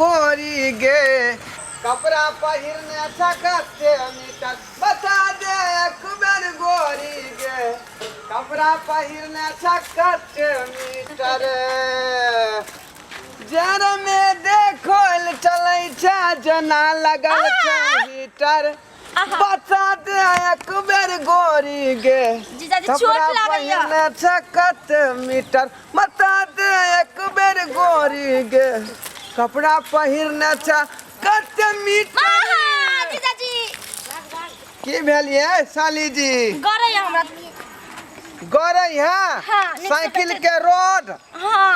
गोरी गे कपड़ा पहिरने सकते मीटर बता दे एक बेर गोरी गे कपड़ा पहिरने सकते मीटर जर में देखो चलै छै जना लगल छै हीटर बता दे एक बेर गोरी गे कपड़ा पहिरने सकते मीटर बता दे एक बेर गोरी गे कपड़ा पहिरने सकते मीटर जीजाजी की भेलिए साली जी गरै हमरा गरै है हाँ, साइकिल के रोड हां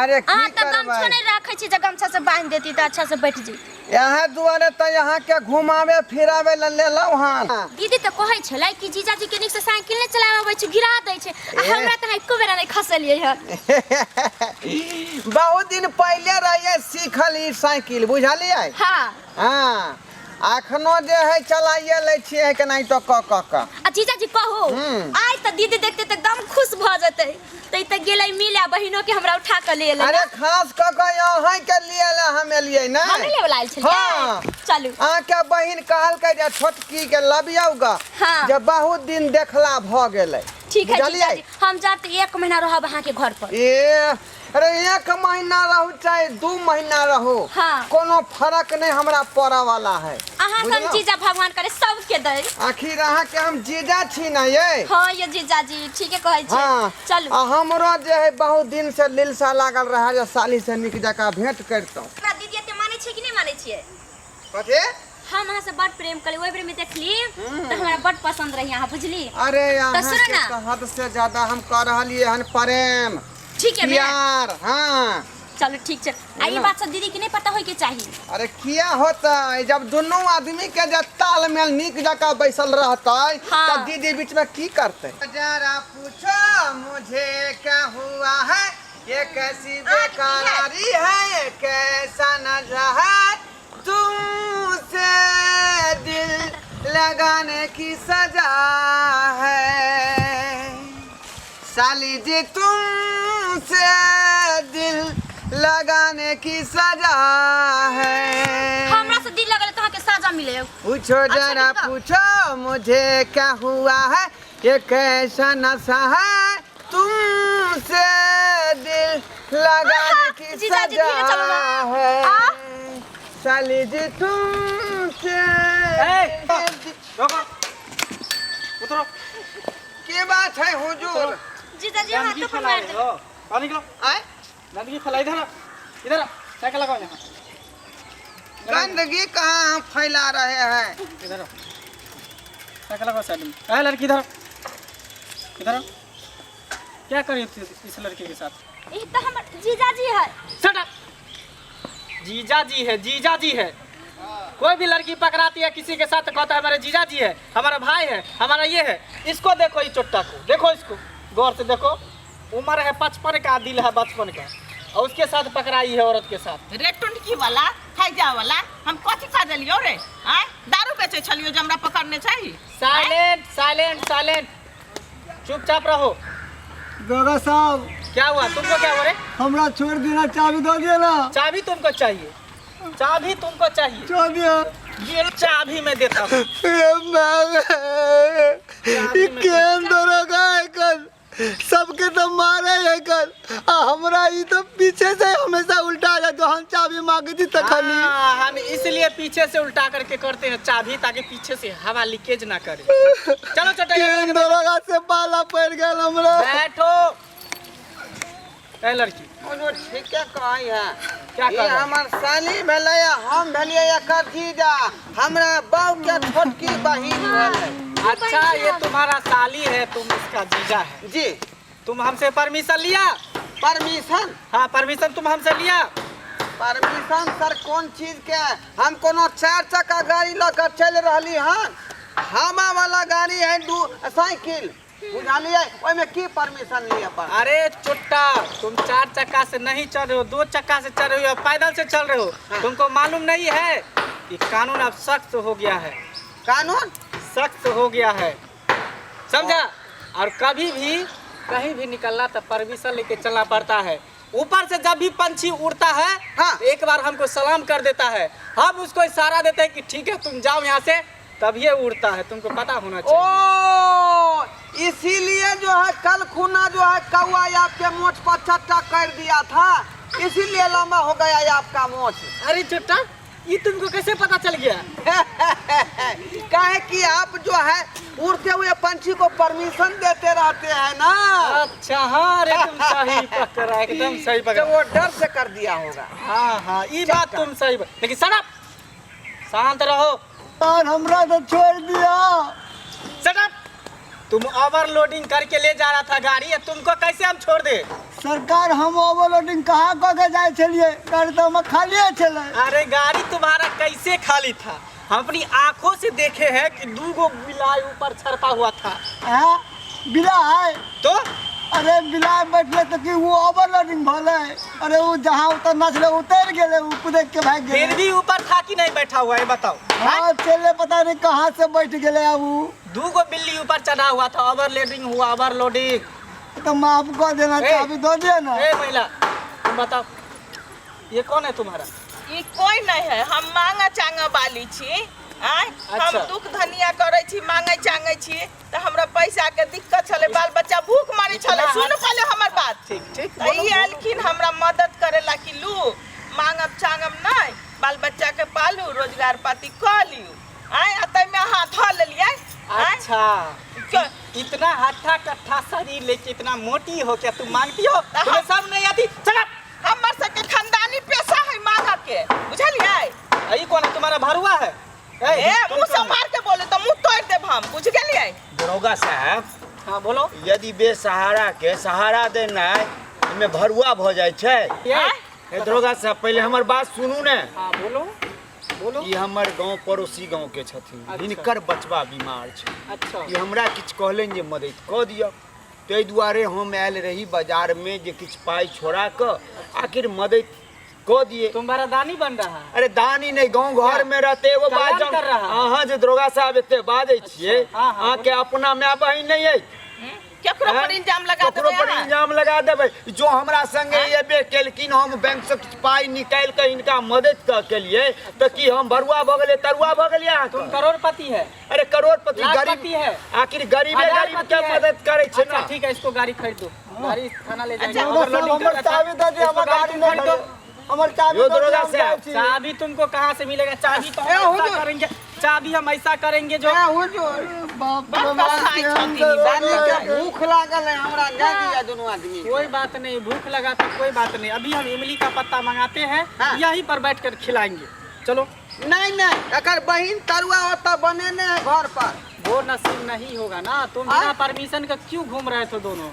अरे की त करबै गमछा नहीं रखै छी जे गमछा से बांध देती त अच्छा से बैठ जैती यहाँ दुआरे त यहाँ के घुमावे फिरावे ले लौ हन दीदी त कहै छलै कि जीजाजी के नीक से साइकिल नहीं चलाबै छै गिरा दै छै आ हमरा त एको बेरा नहीं खसलिए है बहुत दिन पहले रहिए सीखल ई साइकिल बुझलिए हां हाँ अखनो जे है चलाइए ले छिए के नहीं तो क आ जीजाजी कहू आइ त दीदी देखते त एकदम खुश भ जतै तै त गेलै मिले बहिनो के हमरा उठा के ले ले अरे खास यहाँ के लिए हमें लिए ना हम ले वाला आइल छलिए हाँ। चलू आ के बहिन कहल के जे छोटकी के लबियौगा हाँ। जे बहुत दिन देखला भ गेलै ठीक है बुझलियै? जीजाजी हम जाते 1 महीना रहब अहाँ के घर पर ए अरे 1 महीना रहू चाहे 2 महीना रहू हाँ। कोनो फर्क नहीं हमरा पड़े वाला है अहाँ बुझलौ? हम जीजा भगवान करे सबके दे आखिर अहाँ के हम जीजा छी ना ये हाँ ये जीजाजी ठीक है कहै छी हाँ चलू आ हमरो जे है बहुत दिन से लिलसा लागल रहा जे साली से निक जका भेंट करतौ हमरा दीदी एते मानै छै कि नहीं मानै छियै कथि हम अहाँ से बड़ प्रेम करे ओइ बेर में देखली त हमरा बड़ पसंद रही अहाँ बुझली अरे यहाँ तो सुनो के ना। तो हद से ज्यादा हम कर रहलिए हन प्रेम ठीक है मैं प्यार हाँ चलो ठीक छै आ ये बात सब दीदी के नहीं पता होय के चाहिए अरे किया होता है जब दोनों आदमी के जब तालमेल निक जका बैसल रहता है हाँ। तब दीदी बीच में की करते जरा पूछो मुझे क्या हुआ है ये कैसी बेकरारी है ये कैसा नशा है तुमसे दिल लगाने की सजा है साली जी तुमसे दिल लगाने की सजा है हमरा से दिल लगल त के साजा मिले पूछो जरा पूछो मुझे क्या हुआ है ये कैसा नशा है तुमसे दिल लगाने की जीजाजी, सजा धीरे चलो ना। है साली जी तुमसे उतरो की बात है हुजूर जीजाजी हाथ गंदगी पर फैला मार रहे दे हो पानी निकलो आए गंदगी फैला इधर इधर साइकिल लगाओ यहाँ गंदगी कहाँ हम फैला रहे हैं इधर साइकिल लगाओ साइड में है लड़की इधर इधर क्या कर रही थी इस लड़के के साथ ई त हमर जीजाजी है शट अप जीजा जी है कोई भी लड़की पकड़ाती है किसी के साथ तो कहता है हमारे जीजा जी है हमारा भाई है हमारा ये है इसको देखो इस चुट्टा को देखो इसको गौर से देखो उम्र है 55 का दिल है 55 का और उसके साथ पकड़ाई है औरत के साथ रे टुंडकी वाला हैजा वाला हम कथि का देलियो रे आय दारू बेचे छलियो जे हमरा पकड़ने चाहिए साइलेंट साइलेंट साइलेंट चुपचाप रहो दादा साहब क्या हुआ तुमको क्या हुआ रे हमरा छोड़ देना चाबी दो दिए ना चाबी तुमको चाहिए चाबी तुमको चाहिए छोड़ दिया ये चाबी मैं देता हूँ सबके तो मारे है कर हमरा ई तो पीछे से हमेशा उल्टा जाए तो हम चाबी मांगती तो खाली हम इसलिए पीछे से उल्टा करके करते हैं चाबी ताकि पीछे से हवा लीकेज ना करे चलो चटे दरोगा से पाला पड़ गया हमरा बैठो ए लड़की हुजूर ठीक है कही है क्या ये कर रहा है? हमर साली भेलै हम भेलियै एकर जीजा हमरा बाऊ के छोटकी बहिन भेलै अच्छा ये तुम्हारा साली है तुम इसका जीजा है जी तुम हमसे परमिशन लिया परमिशन हाँ परमिशन तुम हमसे लिया परमिशन सर कौन चीज के हम कोनो 4 चक्का गाड़ी लेकर चल रहली हन हमा वाला गाड़ी है साइकिल बुझलिए ओय में की परमिशन लिए पर अरे चुट्टा तुम 4 चक्का से नहीं चल रहे हो 2 चक्का से चल रहे हो पैदल से चल रहे हो तुमको मालूम नहीं है कि कानून अब सख्त हो गया है कानून सख्त हो गया है समझा और कभी भी कहीं भी निकलना तो परमिशन लेके चलना पड़ता है ऊपर से जब भी पंछी उड़ता है हाँ। तो एक बार हमको सलाम कर देता है, हम उसको इशारा देते हैं कि ठीक है तुम जाओ यहाँ से, तब ये उड़ता है। तुमको पता होना चाहिए। ओ इसीलिए जो है कल खुना जो है कौआ आपके मोछ पर चट्टा कर दिया था, इसीलिए लंबा हो गया ये आपका मोछ। अरे चुट्टा, ये तुमको कैसे पता चल गया? काहे कि आप जो है उड़ते हुए पंछी को परमिशन देते रहते हैं ना। अच्छा हाँ, अरे तुम सही पकड़ा, एकदम सही तो पकड़ा। वो डर से कर दिया होगा। हाँ हाँ, ये बात तुम सही लेकिन सड़प, शांत रहो। और हमरा तो छोड़ दिया। सड़प, तुम ओवरलोडिंग करके ले जा रहा था गाड़ी, है तुमको कैसे हम छोड़ दे? सरकार हम ओवरलोडिंग कहाँ कऽ के जाए छलिए, गाड़ी तो हम खालिए छले। अरे गाड़ी तुम्हारा कैसे खाली था? हम अपनी आंखों से देखे हैं कि 2 गो बिलाई ऊपर छरपा हुआ था। हाँ बिलाय, तो अरे बिलाय बैठले तो कि वो ओवरलोडिंग भले। अरे वो जहाँ उतरना छले उतर गेले, वो कूद के भाग गेले। फिर भी ऊपर था कि नहीं बैठा हुआ है बताओ? हाँ चले पता नहीं कहाँ से बैठ गेले। अब वो 2 गो बिल्ली ऊपर चढ़ा हुआ था, ओवरलोडिंग हुआ, ओवरलोडिंग। तो माफ कर देना, ए, चाबी दो दिया ना। ए महिला, तुम बताओ ये कौन है तुम्हारा? ई कोई नहीं है, हम मांगा चांगा वाली छी। आय हम अच्छा। दुख धनिया करे छी, मांगे चांगे छी, तो हमरा पैसा के दिक्कत छले, बाल बच्चा भूख मारे छले। सुन पहले हमर बात। ठीक ठीक, तो ई अलखिन हमरा मदद करे ला कि लू मांगब चांगब नहीं, बाल बच्चा के पालू, रोजगार पाती कर लियो। आय अतै में हाथ धो लेलिए। अच्छा क्यों? इतना हट्ठा कट्ठा शरीर लेके इतना मोटी हो क्या तुम मांगती हो? तुम्हें सब नहीं आती? चल हमर सबके खानदानी पेशा है मांगा के, बुझलिए? यही कौन है तुम्हारा भरुआ है? ए मुंह संभाल के बोले तो मुंह तोड़ देब हम, बुझ गेलिए? दरोगा साहब, हाँ बोलो। यदि बेसहारा के सहारा देना में भरुआ भ जाय छै। ये ए दरोगा साहब पहले हमर बात सुनू ने। हाँ बोलो बोलो। ई हमर गांव पड़ोसी गांव के छथिन, अच्छा। हिनकर बचवा बीमार छै। अच्छा ई हमरा किछ कहलनि जे मदद कऽ दिअ, ताहि दुआरे हम आयल रही बाजार में जे किछ पाई छोड़ा क आखिर मदद कऽ दिए। तुम्हारा दानी बन रहा है? अरे दानी नहीं, गांव घर में रहते एगो बात कल्याण कर रहा है। अहाँ जे दरोगा साहब एते बाजै छियै, हाँ, हाँ, अहाँ के अपना माय बहिन नहीं है? केकरो पर इल्जाम लगा ककरो पर देबै? इल्जाम लगा देबै? जो हमरा संगे एबे केलखिन, हम बैंक से किछु पाई निकाल के इनका मदद केलिए, तो कि हम भरुआ भ गेलिए, तरुआ भ गेलिए अहाँ? तुम करोड़पति है? अरे करोड़पति लाखपति गरीब है? आखिर गरीबे गरीब हजारपति के है? मदद करे छै अच्छा ना। ठीक है, इसको गाड़ी खरीद दो, गाड़ी थाना ले जाएंगे। अच्छा, ओवरलोडिंग हमर कर रहा था। चाबी दे दे, इसको हमर गाड़ी तुम नहीं खरीद दो। खड़े। हमर चाबी यो दे दे, दरोगा हम साहब, जाए छी। चाबी तुमको कहाँ से मिलेगा? चाबी तो हम ए, ऐसा हुजूर। करेंगे, चाबी हम ऐसा करेंगे जो बाप रे बस बाप, खाई के छथिन, अंदर बात हो कर। गया। भूख लागल है हमरा, दे दिया दोनों आदमी। कोई बात नहीं, भूख लगा तो कोई बात नहीं, अभी हम इमली का पत्ता मंगाते हैं, हाँ। यहीं पर बैठ कर खिलाएंगे। चलो। नहीं नहीं, अगर बहिन तरुआ होता बने ने घर पर। वो नसीब नहीं होगा ना, तुम हाँ? बिना परमिशन का क्यों घूम रहे थे दोनों?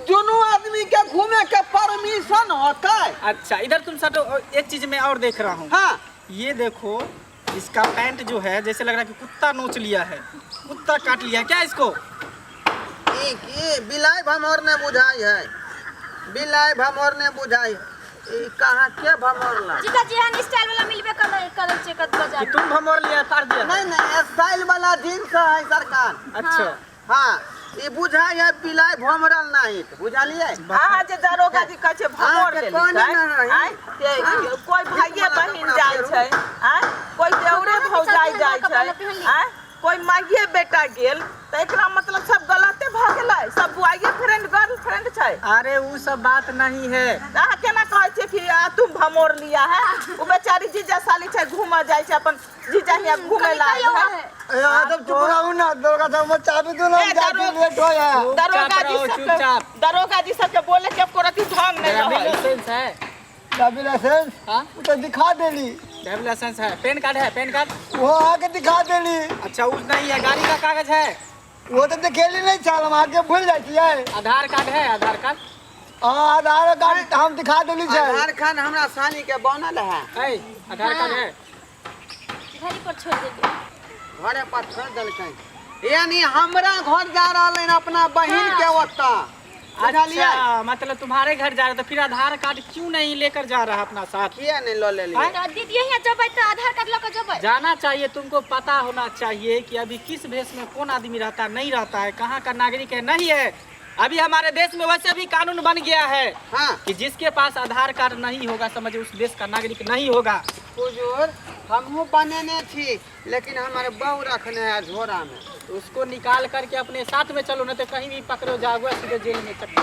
दोनों आदमी के घूमे के परमिशन होता है? अच्छा इधर तुम सटो, एक चीज मैं और देख रहा हूँ। हाँ ये देखो, इसका पैंट जो है जैसे लग रहा है कि कुत्ता नोच लिया है, कुत्ता काट लिया है क्या इसको? ये बिलाई भमोर ने बुझाई है, बिलाई भमोर ने बुझाई है। ये कहाँ के भमोरला? जीजा जी हन स्टाइल वाला मिलबे कलर चेकत कि बाजार। तुम भमोर लिया काट दिया? नहीं नहीं, स्टाइल वाला जींस है सरकार। अच्छा हाँ ये बुझाई है, बिलाई भमरल नहीं, बुझलिए? अहाँ जे दरोगा जी कहै छै भमोर अहाँके देली कोन छै, ना रही? आँय, कोई भाइये बहिन जाइ छै, आँय, कोई देवरे भौजाइ जाइ छै, आँय, कोई माइये बेटा गेल, तो एकरा मतलब सब गलते भ गेलै, सब बुआइये फ्रेंड गर्लफ्रेंड छै। अरे वो सब बात नहीं है। अहाँ केना कहै छियै कि तुम भमोर लिया है? वो बेचारी जीजा साली छै, घूम जाइ छै, अपन जीजा हियाँ घूमे ला आयल है। ए आदम चुप रहू ना, दरोगा साहब हमर चाबी दो ना, हम जाके लेट हो या। दरोगा जी रहो, सबके चुपचाप। दरोगा जी सबके बोले के एको रति ढंग नहीं ड्राइविंग रहै। लाइसेंस है? ड्राइविंग लाइसेंस हाँ वो तो दिखा देली, ड्राइविंग लाइसेंस है, पैन कार्ड है? Pan card? वो आके दिखा देली। अच्छा उस नहीं है, गाड़ी का कागज है? वो तो देखेली नहीं चाल, हम आके भूल जाए छियै। आधार कार्ड है? आधार कार्ड हाँ आधार कार्ड हम दिखा देली छै। आधार कार्ड हमरा सानी के बनल है, है? आधार कार्ड है? घर पर छोड़ देते। घरे पर छोड़ देलकै। यानी हमरा घर जा रहल है अपना बहिन के ओत्ता, बुझलिए? अच्छा मतलब तुम्हारे घर जा रहे, तो फिर आधार कार्ड क्यों नहीं लेकर जा रहा अपना साथ? किया नहीं लो ले लिया? तो दीदी यहाँ जबै तो आधार कार्ड लेकर जबै। जाना चाहिए, तुमको पता होना चाहिए कि अभी किस भेष में कौन आदमी रहता नहीं रहता है, कहाँ का नागरिक है नहीं है। अभी हमारे देश में वैसे भी कानून बन गया है हाँ कि जिसके पास आधार कार्ड नहीं होगा समझे उस देश का नागरिक नहीं होगा। हुजूर हमहू बनेने थी लेकिन हमारे बहू रखने हैं झोरा में। तो उसको निकाल करके अपने साथ में चलो, नहीं तो कहीं भी पकड़ो जाओगे सीधे जेल में चक्कर।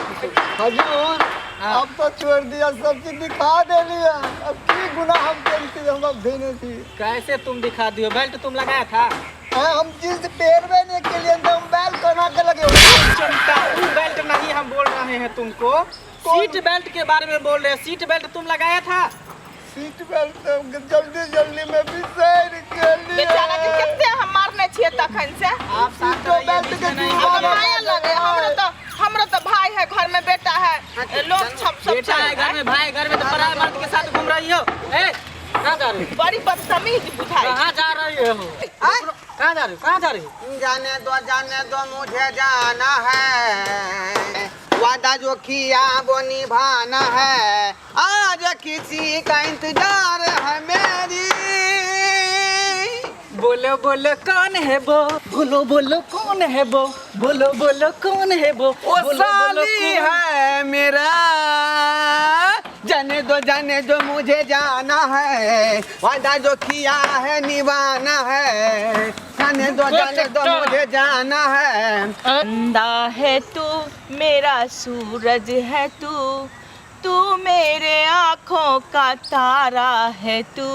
हजूर हाँ। अब तो छोड़ दिया, सब चीज दिखा दे लिया, अब की गुनाह हम करते हम अब देने थी। कैसे तुम दिखा दियो? बेल्ट तुम लगाया था? हम चीज पहनने के लिए तो हम बैल बना के लगे चिंता बेल्ट नहीं हम बोल रहे हैं तुमको, सीट बेल्ट के बारे में बोल रहे हैं। सीट बेल्ट तुम लगाया था? सीट बेल्ट तो जल्दी जल्दी में बिसर के लिए बेचारा के कितने हम मारने छिए तखन से। आप साथ रहिए, बीच में नहीं अब आइए। माया लगे हमरो तो भाई है, घर में बेटा है, लोग सब बेटा है घर में, भाई घर में, तो पराये मर्द के साथ घूम रही हो। ए, कहाँ जा रही हो? बड़ी बदतमीज बुझाई। कहाँ जा रही हो? कहाँ जा रही हो? कहाँ जा रही हो? जाने दो मुझे जाना है, वादा जो किया वो निभाना है, आज किसी का इंतजार है मेरी। बोलो बोलो कौन है वो, बोलो बोलो कौन है वो, बोलो बोलो कौन है वो, वो साली है मेरा, जाने दो मुझे जाना है, वादा जो किया है निभाना है, जाने दो मुझे जाना है। चंदा है तू मेरा सूरज है तू मेरे आँखों का तारा है तू,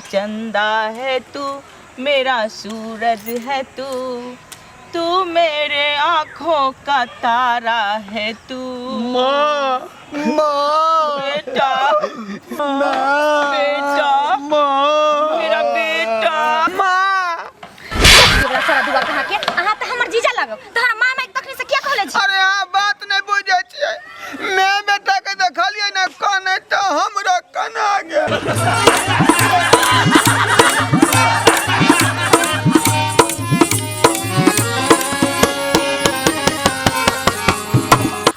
चंदा है तू मेरा सूरज है तू मेरे आँखों का तारा है तू। माँ बेटा मेरा बेटा। सारा दुआ कहा के अहाँ त हमर जीजा लागब, तोहरा मामा एक तखनी से क्या कहले छी? अरे हाँ बात नहीं बुझे छियै, मैं बेटा के देखलिए ना कने तो हमरा कना गया।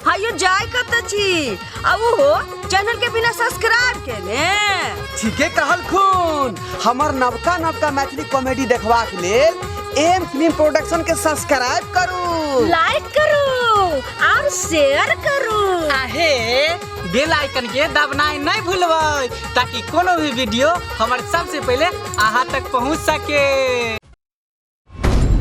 हायो जाय कत छी अब हो चैनल के बिना सब्सक्राइब के ने ठीके कहल खून, हमर नवका मैथिली कॉमेडी देखबाक लेल एम फिल्म प्रोडक्शन के सब्सक्राइब करू, लाइक करू और शेयर करू। आहे बेल आइकन के दबनाई नहीं भूलबै ताकि कोनो भी वीडियो हमारे सबसे पहले अहाँ तक पहुँच सके।